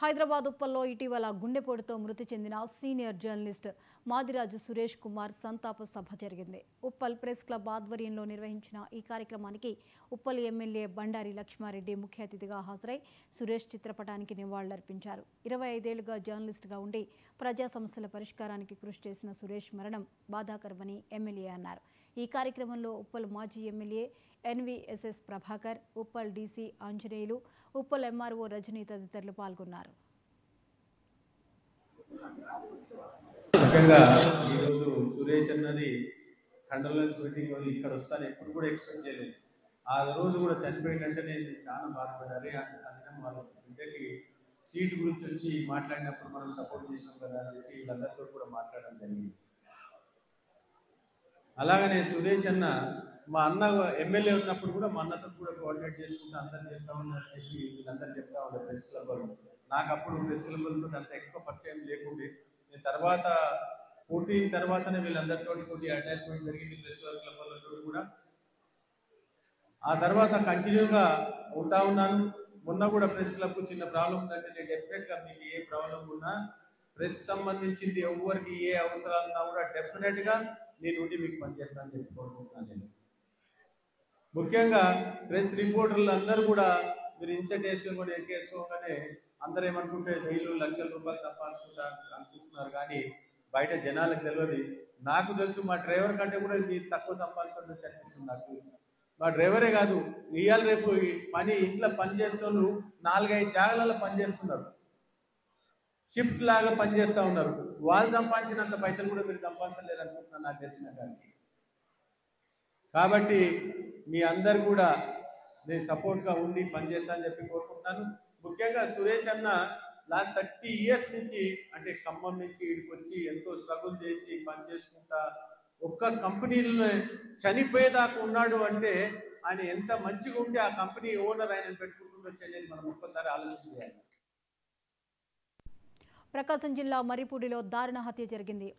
హైదరాబాద్ ఉప్పల్లో ఇటీవల గుండెపోటుతో మృతి చెందిన సీనియర్ జర్నలిస్ట్ మాదిరాజు సురేష్ కుమార్ సంతాప సభ జరిగింది. ఉప్పల్ ప్రెస్ క్లబ్ ఆధ్వర్యంలో నిర్వహించిన ఈ కార్యక్రమానికి ఉప్పల్ ఎమ్మెల్యే బండారి లక్ష్మారెడ్డి ముఖ్య అతిథిగా హాజరై సురేష్ చిత్రపటానికి నివాళులర్పించారు. 25 ఏళ్లుగా జర్నలిస్టుగా ఉండి ప్రజా సమస్యల పరిష్కారానికి కృషి చేసిన సురేష్ మరణం బాధాకరమని ఎమ్మెల్యే అన్నారు. ఈ కార్యక్రమంలో ఉప్పల్ మాజీ MLA NVSS Prabhakar, Uppal DC Anjaneyulu, Uppal MRO Rajani తదితరులు పాల్గొన్నారు. ముఖ్యంగా ఈరోజు సురేష్ అన్నది కండోలెన్స్ మీటింగ్ రోజు ఇక్కడ వస్తాను ఎప్పుడు కూడా ఎక్స్పెక్ట్ చేయలేదు. ఆ రోజు కూడా చనిపోయిందంటే నేను చాలా బాధపడ్డాను. అందుకని వాళ్ళ బిడ్డకి సీట్ గురించి వచ్చి మాట్లాడినప్పుడు మనం సపోర్ట్ చేసినాం కదా అని చెప్పి వీళ్ళందరితో కూడా మాట్లాడడం జరిగింది. అలాగనే సురేష్ అన్న మా అన్న ఎమ్మెల్యే ఉన్నప్పుడు కూడా మా అన్నతో కూడా కోఆర్డినేట్ చేసుకుంటూ అందరు చేస్తా ఉన్నారని చెప్పి వీళ్ళందరూ చెప్తా ఉన్నారు ప్రెస్ క్లబ్లో. నాకు అప్పుడు ప్రెస్ క్లబ్లతో అంత ఎక్కువ పరిచయం లేకుండే. నేను తర్వాత పోటీ తర్వాతనే వీళ్ళందరితో కొద్ది అటాచ్మెంట్ జరిగింది ప్రెస్ క్లబ్లతో కూడా. ఆ తర్వాత కంటిన్యూగా ఉంటా ఉన్నాను. మొన్న కూడా ప్రెస్ క్లబ్కు చిన్న ప్రాబ్లం ఉందంటే నేను డెఫినెట్గా మీకు ఏ ప్రాబ్లం ఉన్నా ప్రెస్ సంబంధించింది ఎవరికి ఏ అవసరాలు ఉన్నా కూడా డెఫినెట్గా నేను ఉండి మీకు పనిచేస్తానని చెప్పి కోరుకుంటున్నాను. నేను ముఖ్యంగా ప్రెస్ రిపోర్టర్లు అందరూ కూడా మీరు ఇన్సెట్ వేసుకోగానే ఎక్కేసుకోగానే అందరూ ఏమనుకుంటే డైలీ లక్షల రూపాయలు సంపాదించుకుంటారు అనుకుంటున్నారు, కానీ బయట జనాలకు తెలియదు. నాకు తెలుసు మా డ్రైవర్ కంటే కూడా మీరు తక్కువ సంపాదించడం అనిపిస్తుంది నాకు. మా డ్రైవరే కాదు, ఇవాళ రేపు పని ఇంట్లో పని చేస్తున్నారు, 4-5 జాగాలలో పనిచేస్తున్నారు, షిఫ్ట్ లాగా పనిచేస్తూ ఉన్నారు. వాళ్ళు సంపాదించినంత పైసలు కూడా మీరు సంపాదించలేరు అనుకుంటున్నాను నాకు తెలిసిన దానికి. కాబట్టి మీ అందరు కూడా నేను సపోర్ట్గా ఉండి పనిచేస్తానని చెప్పి కోరుకుంటున్నాను. ముఖ్యంగా సురేష్ అన్న లాస్ట్ 30 ఇయర్స్ నుంచి అంటే ఖమ్మం నుంచి ఇక్కడికి వచ్చి ఎంతో స్ట్రగుల్ చేసి పనిచేసుకుంటా ఒక్క కంపెనీలో చనిపోయేదాకా ఉన్నాడు అంటే ఆయన ఎంత మంచిగా ఉంటే ఆ కంపెనీ ఓనర్ ఆయన పెట్టుకుంటుండొచ్చు అనేది మనం ఒక్కసారి ఆలోచించాలి. ప్రకాశం జిల్లా మరిపూడిలో దారుణ హత్య జరిగింది.